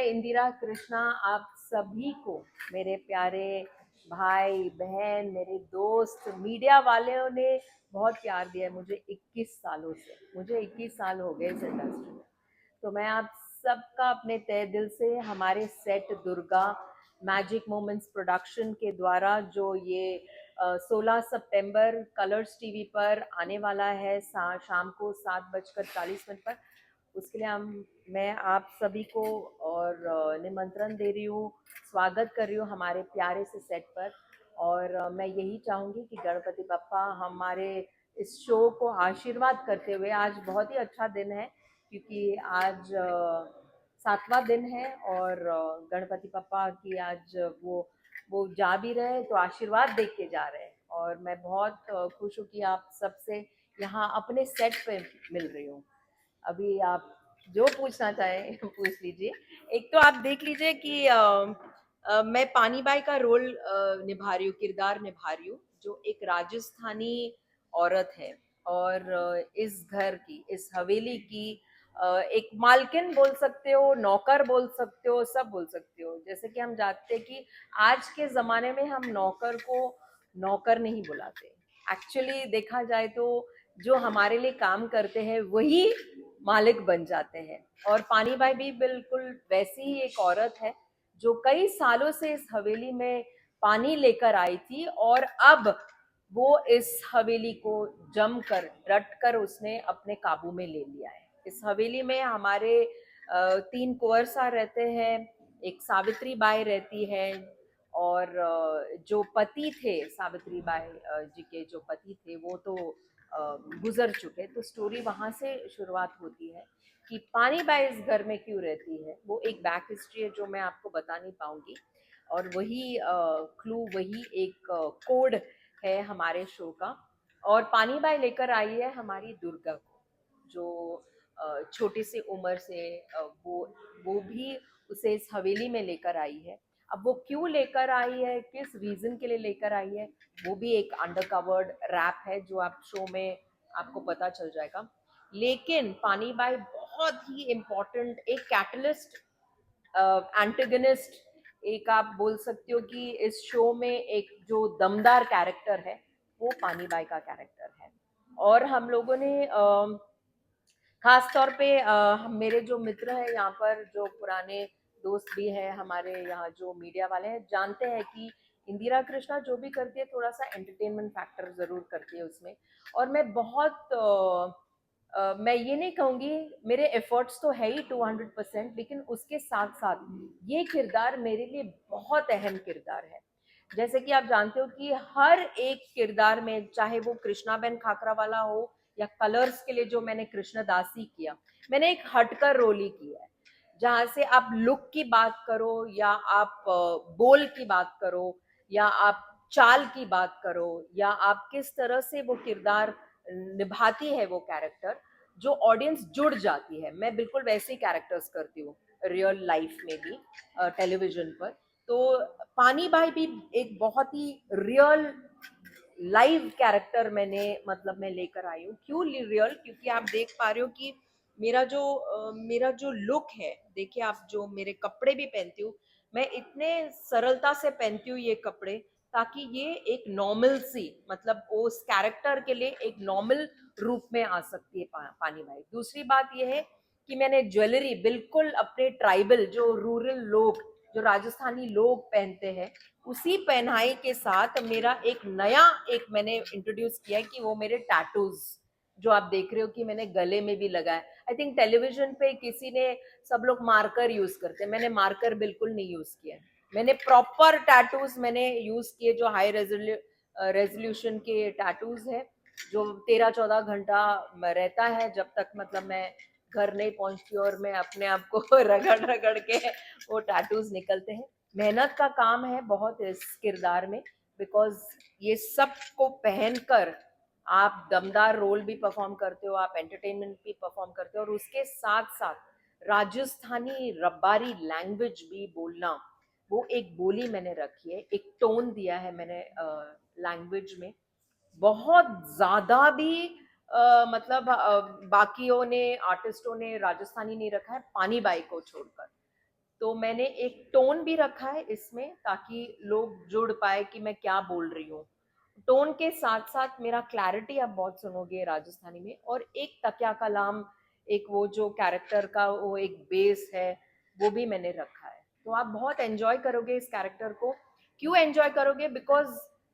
इंदिरा कृष्णा आप सभी को, मेरे प्यारे भाई बहन, मेरे दोस्त, मीडिया वालों ने बहुत प्यार दिया है मुझे 21 सालों से। मुझे 21 साल हो गए इस इंडस्ट्री में। तो मैं आप सबका अपने तहे दिल से हमारे set Durga magic moments production के द्वारा जो ये 16 सितंबर कलर्स टीवी पर आने वाला है शाम को 7:40 पर, उसके लिए मैं आप सभी को और निमंत्रण दे रही हूँ, स्वागत कर रही हूँ हमारे प्यारे से सेट पर। और मैं यही चाहूँगी कि गणपति बप्पा हमारे इस शो को आशीर्वाद करते हुए, आज बहुत ही अच्छा दिन है क्योंकि आज 7वां दिन है और गणपति बप्पा की आज वो जा भी रहे तो आशीर्वाद देख के जा रहे हैं। और मैं बहुत खुश हूँ कि आप सबसे यहाँ अपने सेट पे मिल रही हूँ। अभी आप जो पूछना चाहें पूछ लीजिए। एक तो आप देख लीजिए कि मैं पानी बाई का रोल निभा रही हूँ, किरदार निभा रही हूँ, जो एक राजस्थानी औरत है और इस घर की, इस हवेली की एक मालकिन बोल सकते हो, नौकर बोल सकते हो, सब बोल सकते हो। जैसे कि हम जानते हैं कि आज के ज़माने में हम नौकर को नौकर नहीं बुलाते। एक्चुअली देखा जाए तो जो हमारे लिए काम करते हैं वही मालिक बन जाते हैं। और पानी बाई भी बिल्कुल वैसी ही एक औरत है जो कई सालों से इस हवेली में पानी लेकर आई थी और अब वो इस हवेली को जमकर रट कर उसने अपने काबू में ले लिया है। इस हवेली में हमारे 3 कुंवर रहते हैं, एक सावित्री बाई रहती है और जो पति थे सावित्री बाई जी के जो पति थे वो तो गुजर चुके। तो स्टोरी वहाँ से शुरुआत होती है कि पानी बाई इस घर में क्यों रहती है। वो एक बैक हिस्ट्री है जो मैं आपको बता नहीं पाऊंगी और वही क्लू, वही एक कोड है हमारे शो का। और पानी बाई लेकर आई है हमारी दुर्गा को, जो छोटी सी उम्र से वो भी उसे इस हवेली में लेकर आई है। अब वो क्यों लेकर आई है, किस रीजन के लिए लेकर आई है, वो भी एक अंडरकवर्ड रैप है जो आप शो में आपको पता चल जाएगा। लेकिन पानी बाई बहुत ही इम्पोर्टेंट एक कैटलिस्ट, एंटेगनिस्ट, एक आप बोल सकते हो कि इस शो में एक जो दमदार कैरेक्टर है वो पानी बाई का कैरेक्टर है। और हम लोगों ने खास तौर पे मेरे जो मित्र हैं यहाँ पर, जो पुराने दोस्त भी हैं हमारे यहाँ, जो मीडिया वाले हैं, जानते हैं कि इंदिरा कृष्णा जो भी करती है थोड़ा सा एंटरटेनमेंट फैक्टर जरूर करती है उसमें। और मैं बहुत मैं ये नहीं कहूँगी, मेरे एफर्ट्स तो है ही 200%, लेकिन उसके साथ साथ ये किरदार मेरे लिए बहुत अहम किरदार है। जैसे कि आप जानते हो कि हर एक किरदार में, चाहे वो कृष्णा बेन खाकरा वाला हो या कलर्स के लिए जो मैंने कृष्णदासी किया, मैंने एक हटकर रोल ही किया है। जहाँ से आप लुक की बात करो या आप बोल की बात करो या आप चाल की बात करो या आप किस तरह से वो किरदार निभाती है वो कैरेक्टर, जो ऑडियंस जुड़ जाती है। मैं बिल्कुल वैसे ही कैरेक्टर्स करती हूँ रियल लाइफ में भी, टेलीविजन पर। तो पानी बाई भी एक बहुत ही रियल लाइव कैरेक्टर मैंने, मतलब मैं लेकर आई हूँ। क्यों रियल? क्योंकि आप देख पा रहे हो कि मेरा जो लुक है, देखिए आप, जो मेरे कपड़े भी पहनती हूँ, मैं इतने सरलता से पहनती हूँ ये कपड़े, ताकि ये एक नॉर्मल सी, मतलब उस कैरेक्टर के लिए एक नॉर्मल रूप में आ सकती है पानी बाई। दूसरी बात यह है कि मैंने ज्वेलरी बिल्कुल अपने ट्राइबल, जो रूरल लोग, जो राजस्थानी लोग पहनते हैं, उसी पहनाई के साथ मेरा एक नया एक मैंने इंट्रोड्यूस किया है कि वो मेरे टैटूज, जो आप देख रहे हो कि मैंने गले में भी लगाया। आई थिंक टेलीविजन पे किसी ने, सब लोग मार्कर यूज करते हैं, मैंने मार्कर बिल्कुल नहीं यूज किया। मैंने प्रॉपर टैटूज मैंने यूज किए, जो हाई रेजोल्यूशन के टैटूज है, जो 13-14 घंटा रहता है, जब तक मतलब मैं घर नहीं पहुंचती और मैं अपने आप को रगड़ रगड़ के वो टैटूज निकलते हैं। मेहनत का काम है बहुत इस किरदार में, बिकॉज ये सब को पहनकर आप दमदार रोल भी परफॉर्म करते हो, आप एंटरटेनमेंट भी परफॉर्म करते हो, और उसके साथ साथ राजस्थानी रब्बारी लैंग्वेज भी बोलना, वो एक बोली मैंने रखी है, एक टोन दिया है मैंने लैंग्वेज में। बहुत ज्यादा भी मतलब बाकियों ने, आर्टिस्टों ने राजस्थानी नहीं रखा है पानी बाई को छोड़कर। तो मैंने एक टोन भी रखा है इसमें ताकि लोग जुड़ पाए कि मैं क्या बोल रही हूँ। टोन के साथ साथ मेरा क्लैरिटी आप बहुत सुनोगे राजस्थानी में, और एक तकिया कलाम, एक वो जो कैरेक्टर का वो एक बेस है, वो भी मैंने रखा है। तो आप बहुत एंजॉय करोगे इस कैरेक्टर को। क्यों एंजॉय करोगे? बिकॉज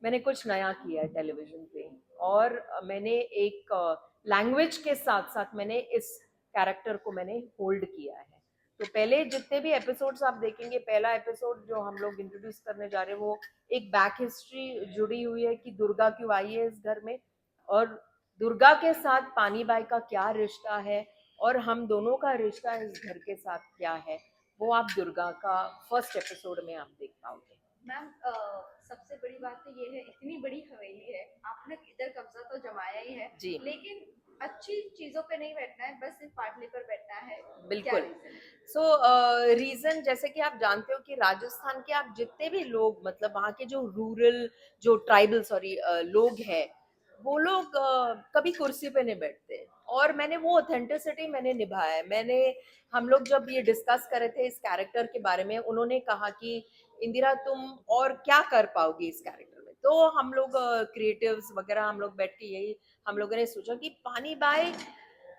मैंने कुछ नया किया है टेलीविजन पे, और मैंने एक लैंग्वेज के साथ साथ मैंने इस कैरेक्टर को मैंने होल्ड किया है। तो पहले जितने भी एपिसोड्स आप देखेंगे, पहला एपिसोड जो हम लोग इंट्रोड्यूस करने जा रहे हैं वो एक बैक हिस्ट्री जुड़ी हुई है कि दुर्गा क्यों आई है इस घर में, और दुर्गा के साथ पानी बाई का क्या रिश्ता है, और हम दोनों का रिश्ता इस घर के साथ क्या है, वो आप दुर्गा का फर्स्ट एपिसोड में आप देख पाओगे। मैम, सबसे बड़ी बात तो ये है, इतनी बड़ी हवेली है, आपने इधर कब्जा तो जमाया ही है, जी लेकिन अच्छी चीजों पे नहीं बैठना है, बस सिर्फ पाटली पर बैठना है। क्या बिल्कुल। रीजन है? सो रीजन जैसे कि आप जानते हो कि राजस्थान के आप जितने भी लोग, मतलब वहाँ के जो रूरल, जो ट्राइबल सॉरी लोग हैं, वो लोग कभी कुर्सी पे नहीं बैठते, और मैंने वो ऑथेंटिसिटी मैंने निभाया है। मैंने, हम लोग जब ये डिस्कस कर रहे थे इस कैरेक्टर के बारे में, उन्होंने कहा कि इंदिरा तुम और क्या कर पाओगी इस कैरेक्टर में। तो हम लोग क्रिएटिव्स वगैरह हम लोग बैठ के यही हम लोगों ने सोचा कि पानी बाई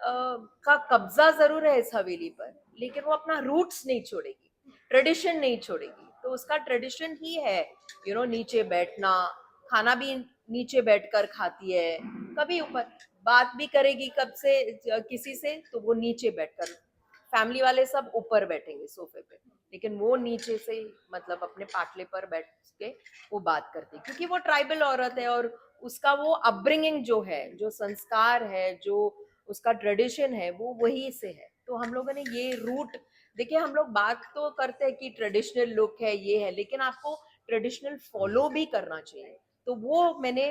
का कब्जा जरूर है इस हवेली पर, लेकिन वो अपना रूट्स नहीं छोड़ेगी, ट्रेडिशन नहीं छोड़ेगी। तो उसका ट्रेडिशन ही है नीचे बैठना, खाना भी नीचे बैठकर खाती है, कभी ऊपर बात भी करेगी कब से किसी से तो वो नीचे बैठकर, फैमिली वाले सब ऊपर बैठेंगे सोफे पे, लेकिन वो नीचे से मतलब अपने पाटले पर बैठ के वो बात करती है, क्योंकि वो ट्राइबल औरत है, और उसका वो अपब्रिंगिंग जो है, जो संस्कार है, जो उसका ट्रेडिशन है, वो वही से है। तो हम लोगों ने ये रूट, देखिए हम लोग बात तो करते हैं कि ट्रेडिशनल लुक है ये है, लेकिन आपको ट्रेडिशनल फॉलो भी करना चाहिए। तो वो मैंने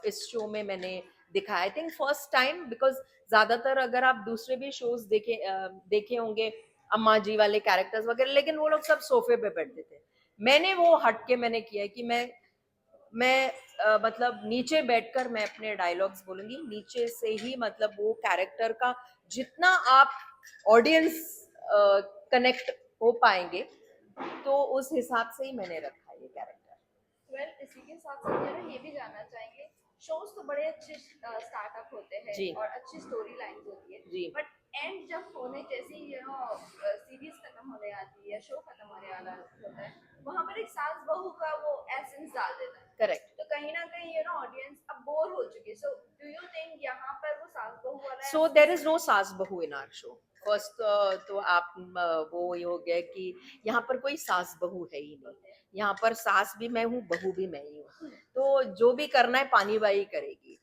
इस शो में मैंने दिखाया, I think first time, because ज्यादातर अगर आप दूसरे भी शोज देखे होंगे, अम्मा जी वाले कैरेक्टर्स वगैरह, लेकिन वो लोग सब सोफे पे बैठते थे। मैंने वो हट के मैंने किया है कि मैं मतलब नीचे बैठकर मैं अपने डायलॉग्स बोलूंगी, नीचे से ही, मतलब वो कैरेक्टर का जितना आप ऑडियंस कनेक्ट हो पाएंगे, तो उस हिसाब से ही मैंने रखा है ये कैरेक्टर। वेल, इसी के साथ साथ ये भी जानना चाहेंगे, शोज तो बड़े अच्छे स्टार्टअप होते हैं जी और अच्छी स्टोरी लाइंस होती है, जी बट एंड जब होने जैसी सीरीज खत्म होने आती है या शो खत्म होने वाला होता है, वहां पर एक सास बहू का वो एसेंस डाल देता है। करेक्ट। तो कहीं ना कहीं ऑडियंस अब बोर हो चुकी है, सो डू यू थिंक यहाँ पर वो सास बहू वाला सो देर इज नो सास बहू इन आर शो। फर्स्ट तो आप वो ये हो गया कि यहाँ पर कोई सास बहू है ही नहीं। यहाँ पर सास भी मैं हूँ, बहू भी मैं ही हूँ। तो जो भी करना है पानी बाई करेगी।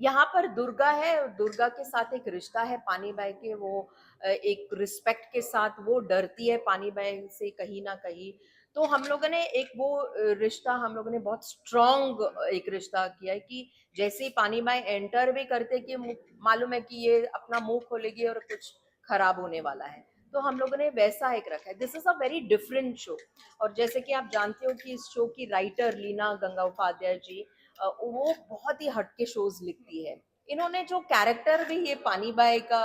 यहाँ पर दुर्गा है, दुर्गा के साथ एक रिश्ता है पानी बाई के, वो एक रिस्पेक्ट के साथ वो डरती है पानी बाई से कहीं ना कहीं। तो हम लोगों ने एक वो रिश्ता हम लोगों ने बहुत स्ट्रॉन्ग एक रिश्ता किया है कि जैसे ही पानी बाई एंटर भी करते कि मालूम है कि ये अपना मुंह खोलेगी और कुछ खराब होने वाला है, तो हम लोगों ने वैसा एक रखा है। This is a very different show. और जैसे कि आप जानते हो कि इस शो की राइटर लीना गंगोपाध्याय जी, वो बहुत ही हटके शोज लिखती है। इन्होंने जो कैरेक्टर भी ये पानी बाई का,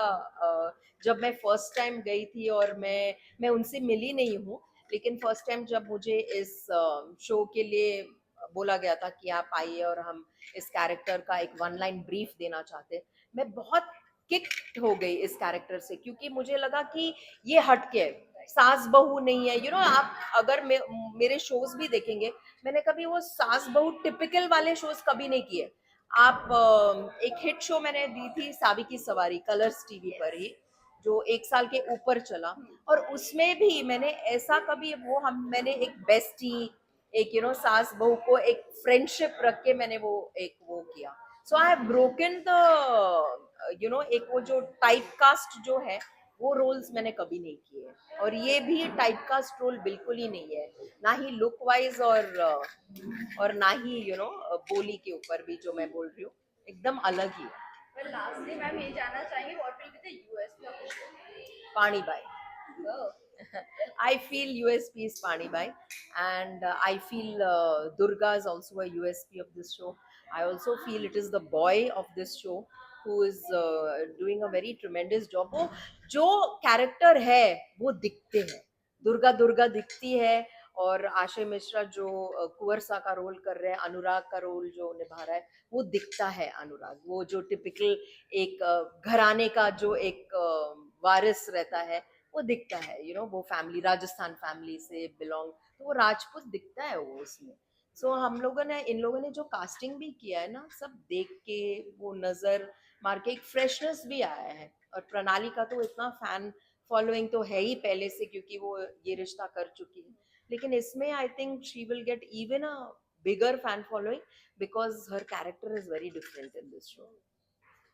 जब मैं फर्स्ट टाइम गई थी, और मैं उनसे मिली नहीं हूँ, लेकिन फर्स्ट टाइम जब मुझे इस शो के लिए बोला गया था कि आप आइए और हम इस कैरेक्टर का एक वन लाइन ब्रीफ देना चाहते, मैं बहुत किक हो गई इस कैरेक्टर से, क्योंकि मुझे लगा कि ये हटके है, सास बहू नहीं है। आप अगर मेरे शोज भी देखेंगे, मैंने कभी वो सास बहू टिपिकल वाले शोज कभी नहीं किए। आप एक हिट शो मैंने दी थी, सावी की सवारी, कलर्स टीवी पर ही, जो 1 साल के ऊपर चला, और उसमें भी मैंने ऐसा कभी मैंने एक बेस्टी, एक सास बहू को एक फ्रेंडशिप रख के मैंने वो किया। सो आई हैव ब्रोकन द एक वो जो टाइप कास्ट जो है, वो रोल्स मैंने कभी नहीं किए, और ये भी टाइप कास्ट रोल बिल्कुल ही नहीं है, ना ही लुक वाइज, और ना ही बोली के ऊपर भी जो मैं बोल रही हूँ, एकदम अलग ही है। वेल, लास्टली मैम ये जानना चाहेंगे, what will be the USP of the show? पानी by. I feel USP is Pani Bai, and I feel Durga is also a USP of this show. I also feel it is the boy of this show who is doing a very tremendous job. वो जो character है वो दिखते हैं, दुर्गा दुर्गा दिखती है, और आशय मिश्रा जो कुंवर सा का रोल कर रहे हैं, अनुराग का रोल जो निभा रहा है, वो दिखता है अनुराग, वो जो टिपिकल एक घराने का जो एक वारिस रहता है, वो दिखता है, यू नो, वो फैमिली राजस्थान फैमिली से बिलोंग, तो वो राजपूत दिखता है वो उसमें। सो हम लोगों ने, इन लोगों ने जो कास्टिंग भी किया है ना, सब देख के वो नजर मार के एक फ्रेशनेस भी आया है। और प्रणाली का तो इतना फैन फॉलोइंग तो है ही पहले से, क्योंकि वो ये रिश्ता कर चुकी है, लेकिन इसमें I think she will get even a bigger fan following, because her character is very different in this show.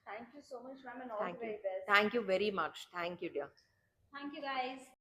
Thank you so much, ma'am, and all the thank you, very best. Thank you very much, thank you dear. Thank you, guys.